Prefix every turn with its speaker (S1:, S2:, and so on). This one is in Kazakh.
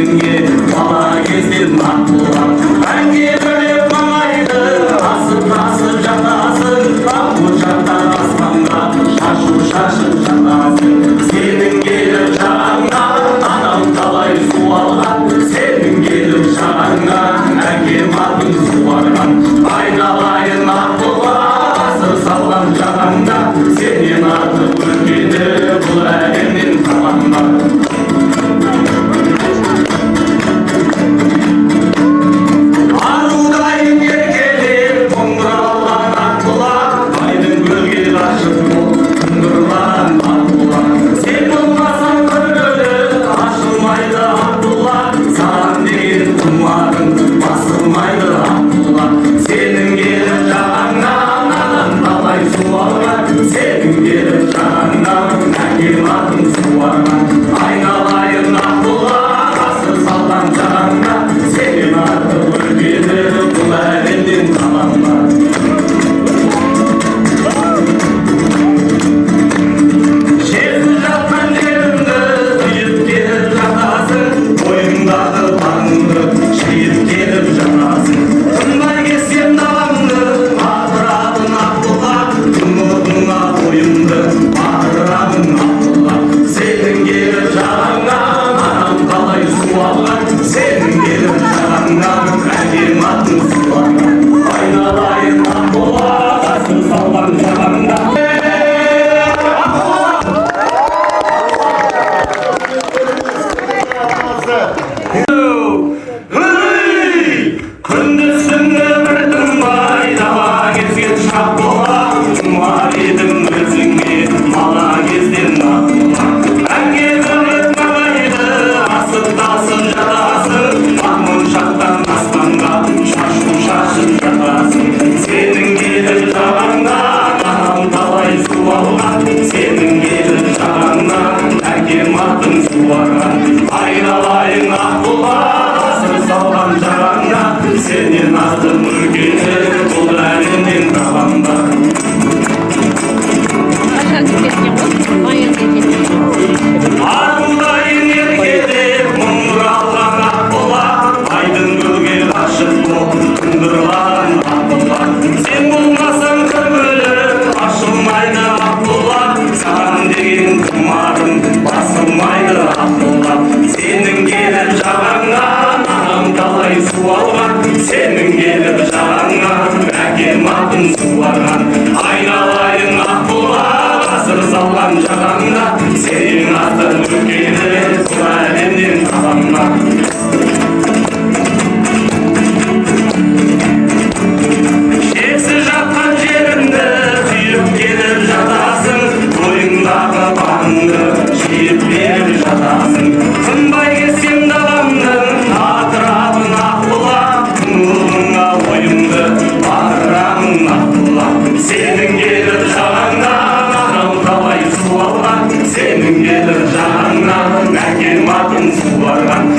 S1: өзіңе бала кезден нақтылап әнге бөлеп маңайды асып тасып жатасың ақ жақтан аспанға шашу шашып жатасың сенің келіп жағаңа анам талай су алған сенің келіп жағаңа әкем атын суарған айналайын аққұба асыр салған жағаңда сенен артық өркені бұл әлемнен табанға арудайын еркелеп қоңыралған аққұлақ айдың көлге ғашық болып күңгірлаған аққұлақ сен болмасаң күлгілі ашылмайды аққұлақ саған деген құмарың басылмайды аққұлақ сенің келіп жағаңнан анам талай су алған сенің келіп жағаңнан әкем атын суарған айналайын аққұлақ асыр салған жағаңда сенен артық өркені бұл әлемнен табанға жерсіз жатқан жеріңді сүйіп келіп жатасың бойыңдағы бағыңды жиып келіп жатасың тынбай кетсем даламды батырамын аққұлақ жұмыртыңа бойымды батырамын аққұлақ сенің келіп жағаңнан анам талай су алған сенің келіп жағаңнан әкем атын суарған айналайын аққұлақ асыр салған жағаңда күндіз түні бір тынбай дала кезген шақ болар тұмар едім өзіңе бала кезден нақтылап әнге бөлеп маңайды асып тасып жатасың ақ жақтан аспанға шашу шашып жатасың сенің келіп жағаңнан анам талай су алған сенің келіп жағаңнан әкем атын суарған айналайын аққұлақ асыр салған жағаңда сенен артық өркені бұл әлемнен табанға арудайын еркелеп мұңыралған аққұлақ айдын көлге ғашық болып күңгірлаған аққұлақ сен болмасаң күлгілі ашылмайды аққұлақ саған деген құмарың басылмайды аққұлақ сенің келіп жағаңнан анам талай су алған сенің келіп жағаңнан әкем атын суарған айналайын аққұлақ асыр салған жағаңда сенен артық өркені бұл әлемнен табанға шексіз жатқан жеріңді сүйіп келіп жатасың бойыңдағы бағыңды жиып беріп жатасың тынбай кетсем даламның атырабын аққұлақ тұңғылыңа ойымды батырамын аққұлақ сенің келіп жағаңнан анам талай су алған сенің келіп жағаңнан әкем атын суарған